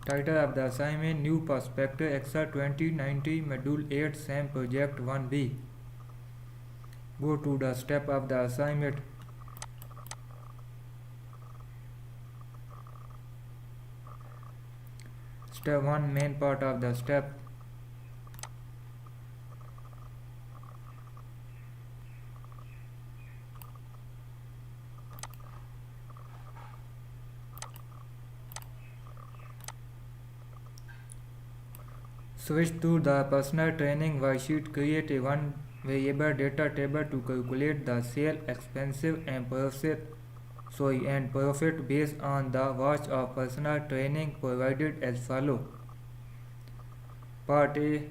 Title of the assignment: New Perspective Excel 2090 Module 8 SAM Project 1B. Go to the step of the assignment. Step 1, main part of the step. Switch to the personal training worksheet. Create a one variable data table to calculate the sale expenses and profit based on the watch of personal training provided as follow. Part A.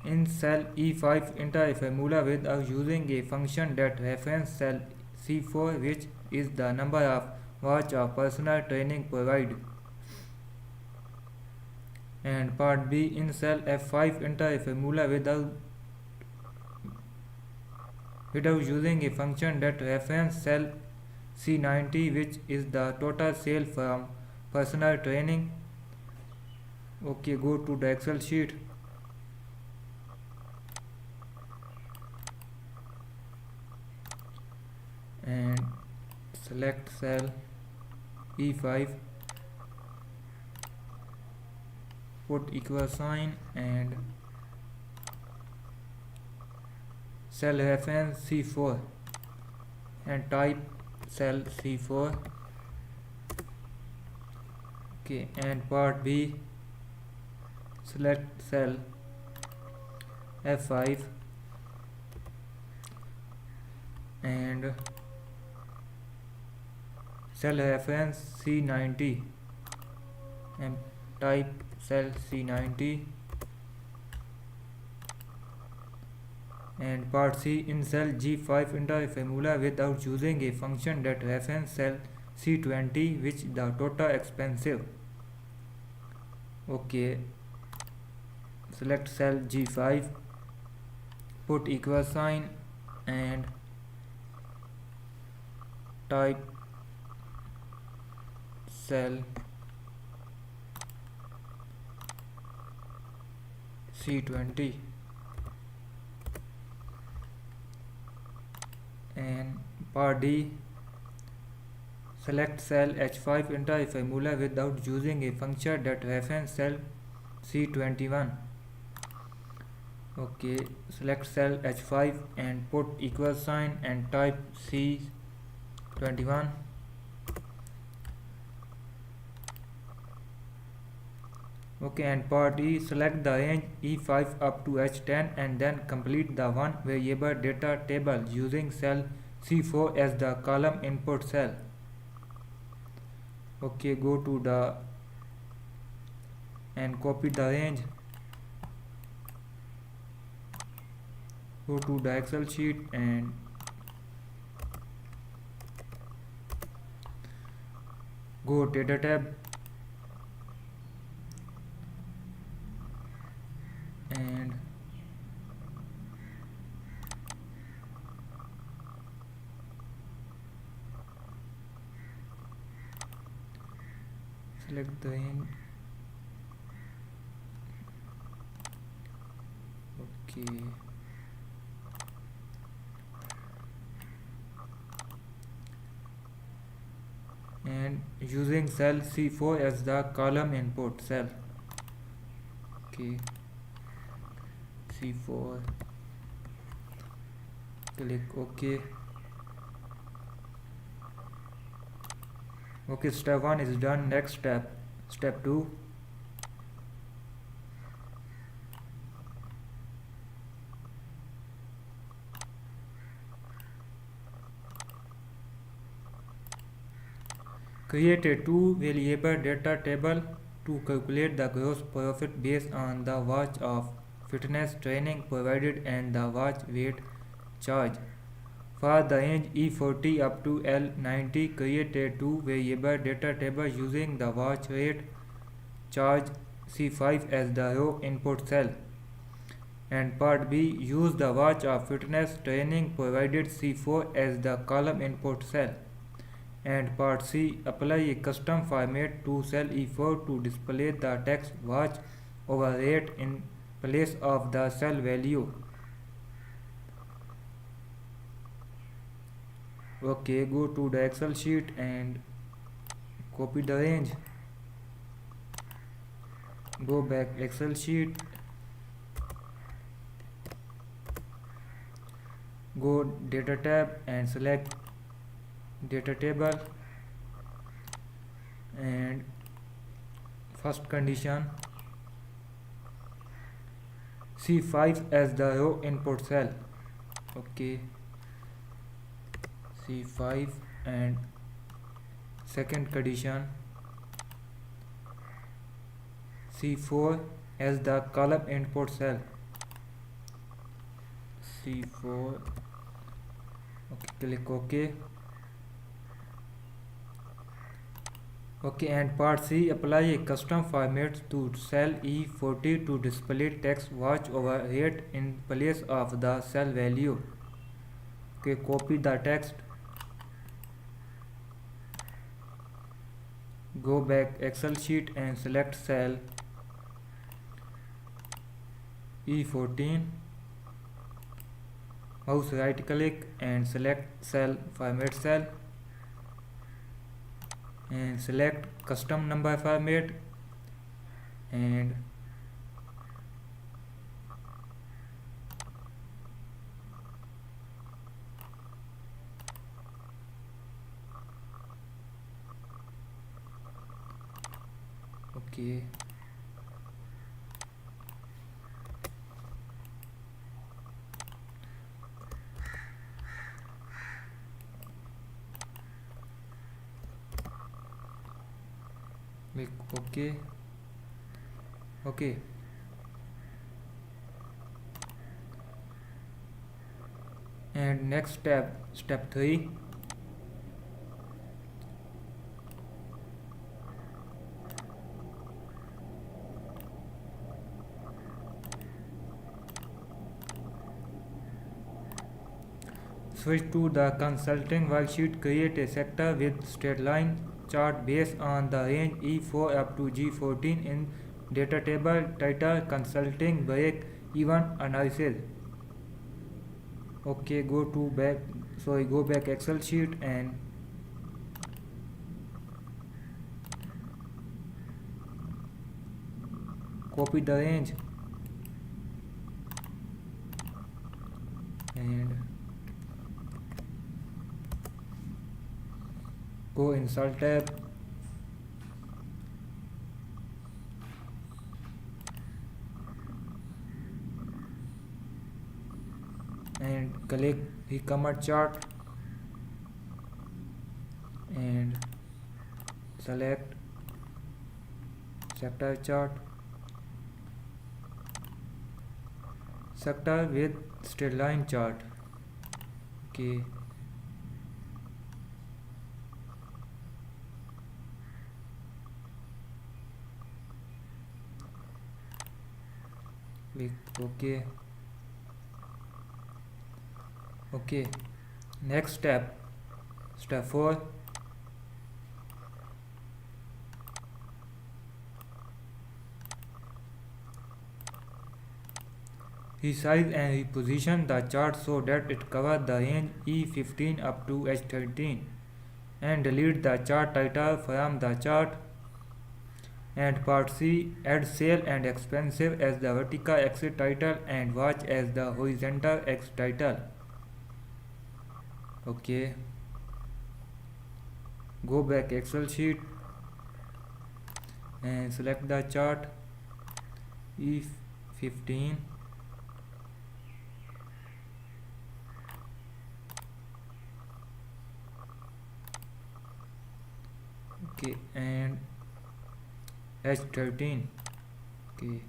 In cell E5, enter a formula without using a function that references cell C4, which is the number of watch of personal training provided. And part B, in cell F5, enter a formula without using a function that references cell C90, which is the total sale from personal training. Okay, go to the Excel sheet. And select cell E5, put equal sign and cell reference C4 and type cell C4. Okay, and part B, select cell F5 and cell reference C90 and type cell C90. And part C, in cell G5, enter a formula without using a function that references cell C20, which is the total expenses. Okay, select cell G5, put equal sign and type cell C20. And part D, select cell H5, enter a formula without using a function that references cell C21. Okay, select cell H5 and put equal sign and type C21. Okay, and part E, select the range E5 up to H10 and then complete the one variable data table using cell C4 as the column input cell. Okay, go to the and copy the range. Go to the Excel sheet and go data tab and select the range. Okay, and using cell C4 as the column input cell. Okay, C4, click OK. Okay, step 1 is done. Next step, step 2. Create a two variable data table to calculate the gross profit based on the watch of fitness training provided and the watch weight charge. For the range E40 up to L90, create a two variable data table using the watch rate charge C5 as the row input cell. And part B, use the watch of fitness training provided C4 as the column input cell. And part C, apply a custom format to cell E4 to display the text watch over rate in place of the cell value. Okay, go to the Excel sheet and copy the range. Go back Excel sheet, go data tab and select data table, and first condition, C5 as the row input cell. Okay, C5. And second condition, C4 as the column input cell. C4. Okay, click OK. Okay, and part C, apply a custom format to cell E40 to display text watch over rate in place of the cell value. Okay, copy the text, go back Excel sheet and select cell E14, mouse right click and select cell format cell, and select custom number format, and okay, click OK. Okay, and next step 3, switch to the consulting worksheet. Create a sector with straight line chart based on the range E4 up to G14 in data table. Title consulting break even analysis. Okay, go back Excel sheet and copy the range and go insert tab and click recommend chart and select sector chart, sector with straight line chart. Okay, click OK. Okay, next step 4, resize and reposition the chart so that it covers the range E15 up to H13, and delete the chart title from the chart. And part C, add sale and expensive as the vertical axis title and watch as the horizontal axis title. Okay, go back Excel sheet and select the chart E15, okay, and H13. Okay,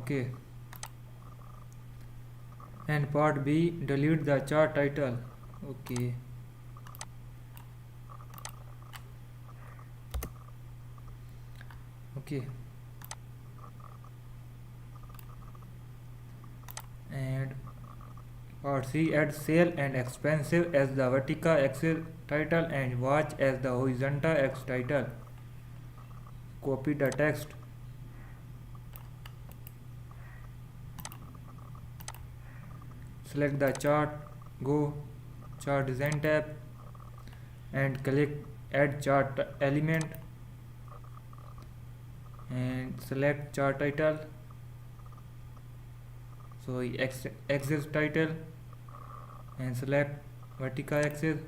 Okay. And part B, delete the chart title. Okay. Okay. And part C, add sale and expensive as the vertical axis title and watch as the horizontal axis title. Copy the text. Select the chart, go chart design tab and click add chart element and select chart title. So axis title and select vertical axis.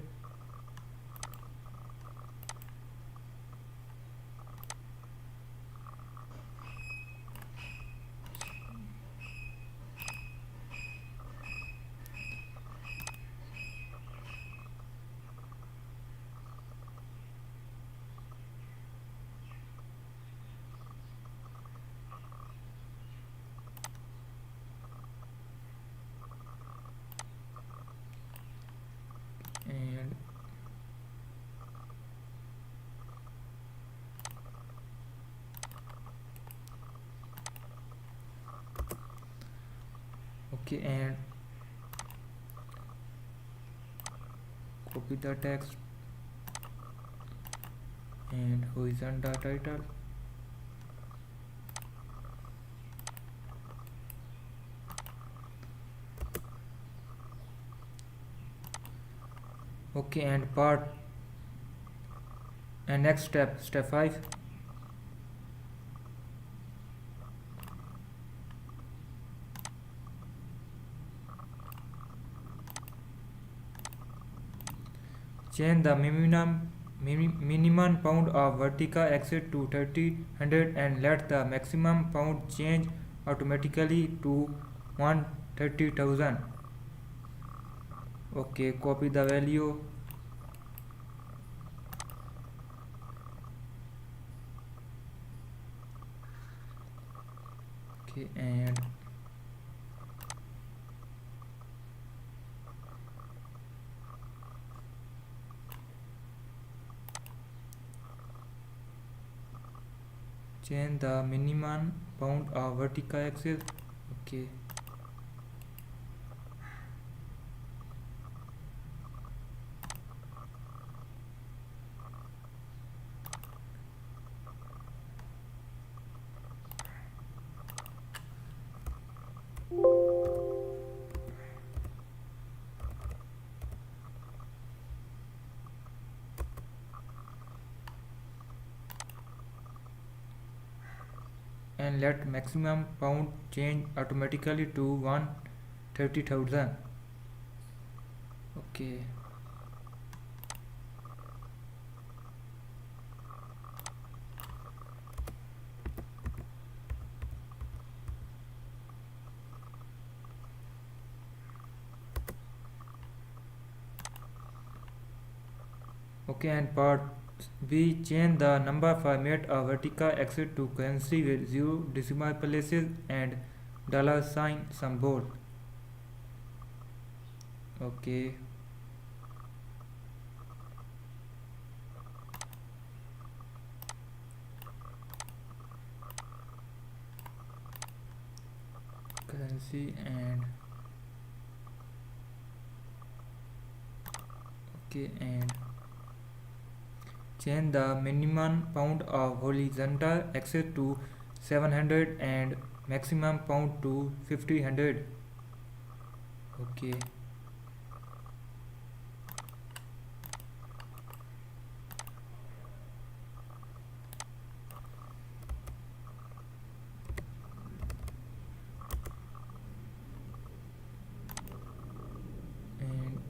And okay, and copy the text and horizontal title. Okay, and part and next step 5, change the minimum pound of vertical axis to 3000 and let the maximum pound change automatically to 130,000. Okay, copy the value. Okay, and change the minimum pound of vertical axis. Okay. And let maximum pound change automatically to 130,000. Okay. Okay, and part B, change the number format of vertical axis to currency with 0 decimal places and $sign symbol. Okay. Currency and okay, and change the minimum pound of horizontal axis to 700 and maximum pound to 1500. Okay. And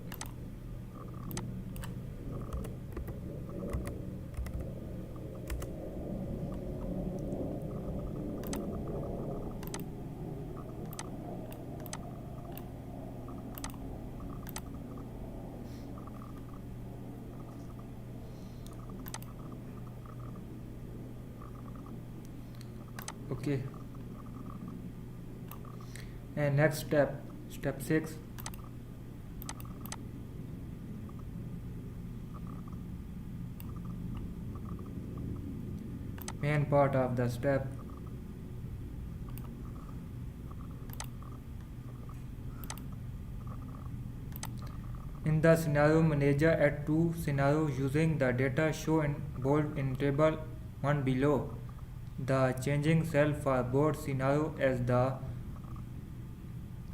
okay. And next step, step 6. Main part of the step. In the scenario manager, add two scenarios using the data shown in bold in table 1 below. The changing cell for both scenario as the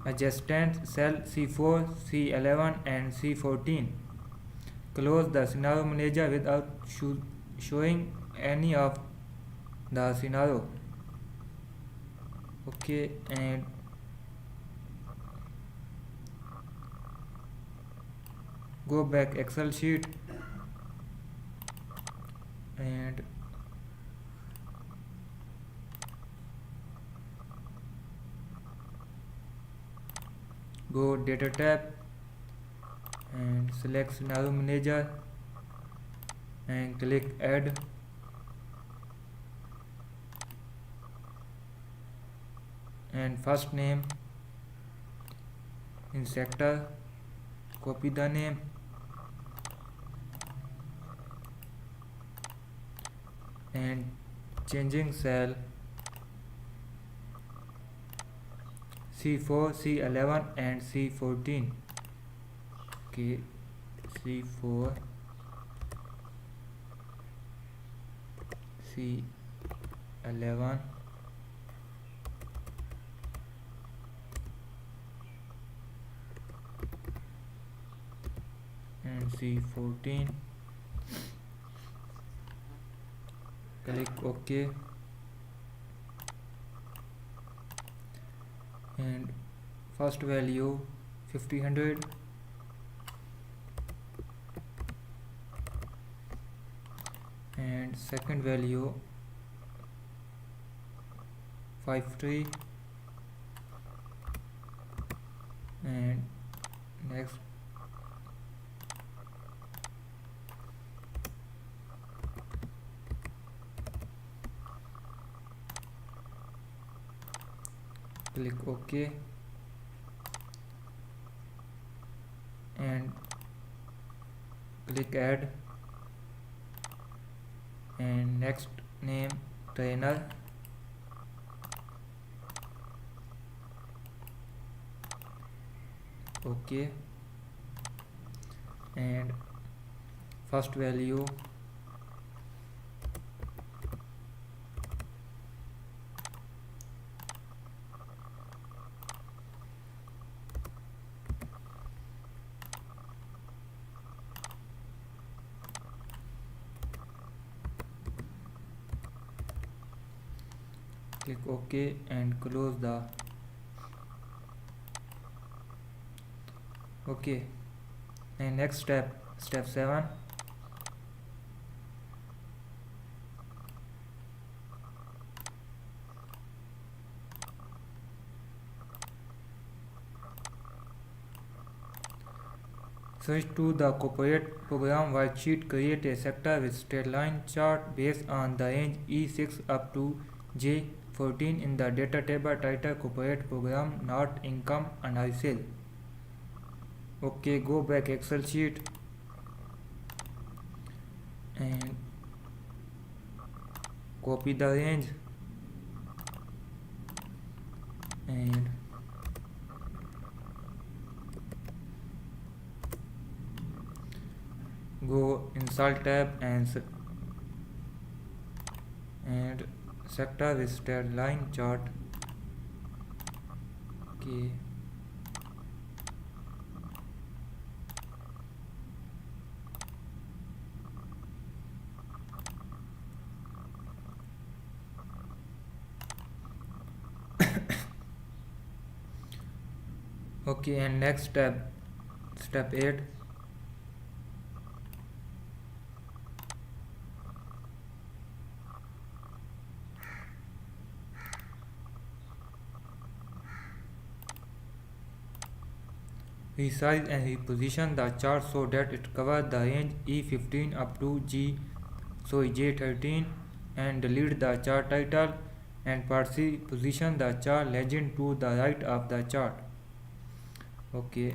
adjacent cell C4, C11 and C14. Close the scenario manager without showing any of the scenario. Okay, and go back Excel sheet and go data tab and select scenario manager and click add and first name in sector, copy the name and changing cell C4, C11 and C14. Okay, C4, C11 and C14. Click OK and first value 50/100 and second value 53 and next click OK and click add and next name trainer OK and first value click OK and close the OK and next step, step 7. Switch to the corporate program worksheet. Create a sector with straight line chart based on the range E6 up to J14 in the data table title corporate program, not income analysis. Okay, go back Excel sheet and copy the range and go insert tab and sector with straight line chart. Okay, okay and next step, step 8. Resize and reposition the chart so that it covers the range E15 up to J13 and delete the chart title and position the chart legend to the right of the chart. Okay,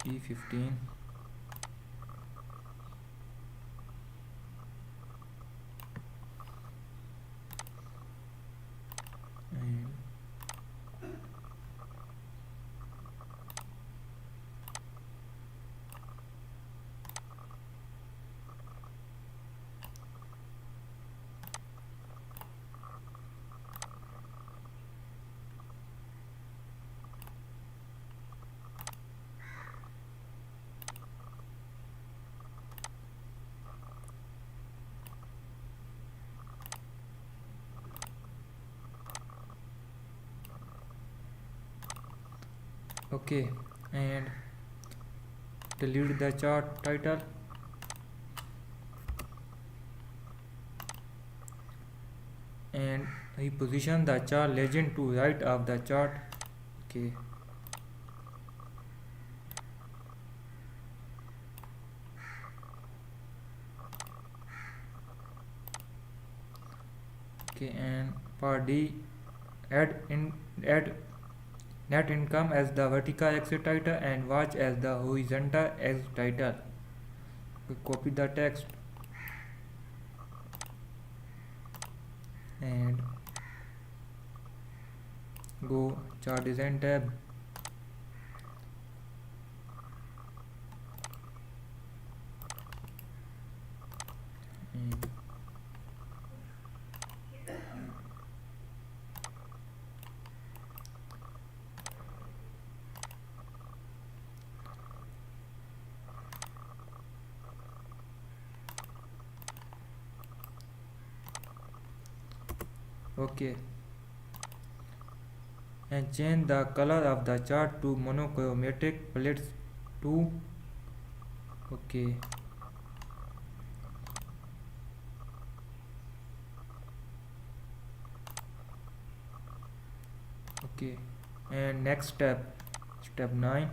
E15, and okay, and delete the chart title, and reposition the chart legend to right of the chart. Okay, okay, and for D, add net income as the vertical axis title and watch as the horizontal axis title. We copy the text and go chart design tab, and okay, and change the color of the chart to monochromatic plates 2. Okay, okay, and next step 9,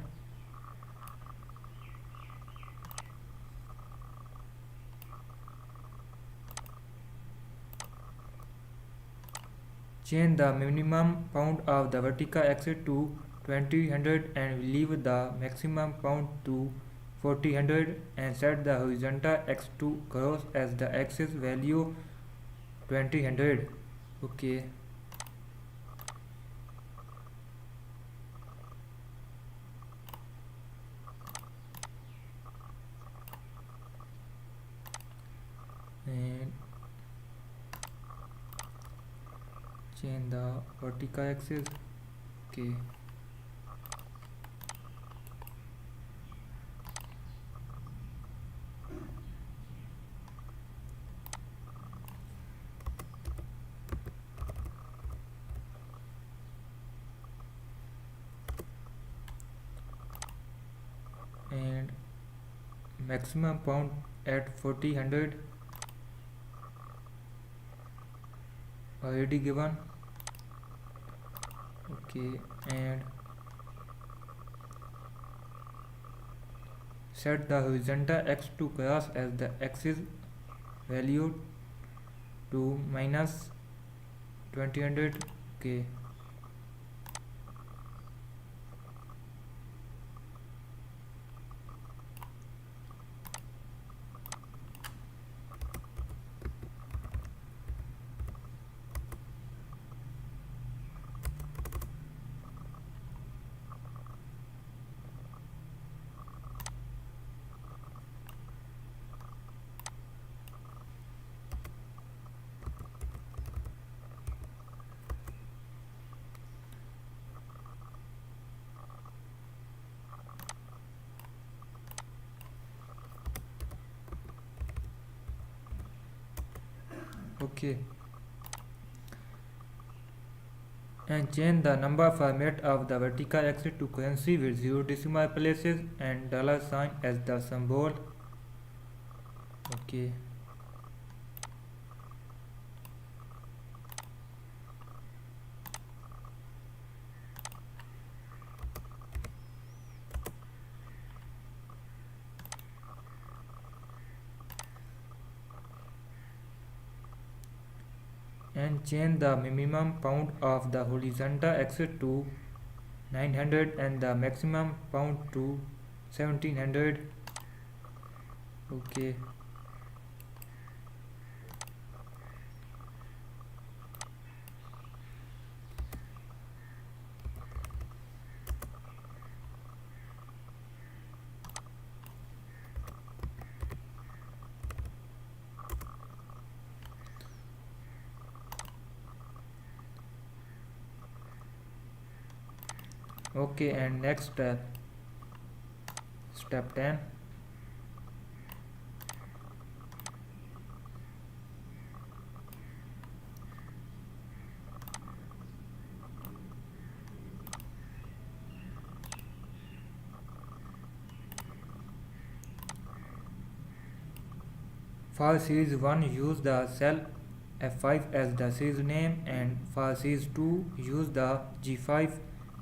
change the minimum pound of the vertical axis to 2000 and leave the maximum pound to 4000 and set the horizontal x to cross as the axis value 2000. Okay, and change the vertical axis. Okay, and maximum pound at 4000 already given. Okay, and set the horizontal x to cross as the axis value to minus 2000. Okay, okay, and change the number format of the vertical axis to currency with 0 decimal places and $sign as the symbol. Okay, and change the minimum pound of the horizontal axis to 900 and the maximum pound to 1700. Okay. Okay, and next step 10. For series 1, use the cell F5 as the series name, and for series 2, use the G5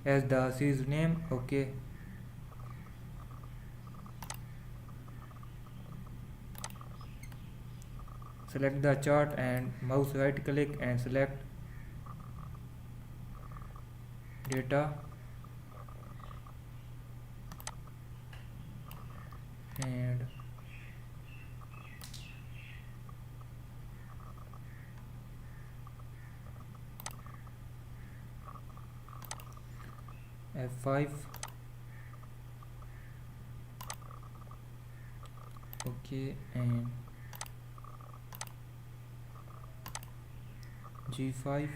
as the series name. Okay. Select the chart and mouse right click and select data and F5. Okay, and G5.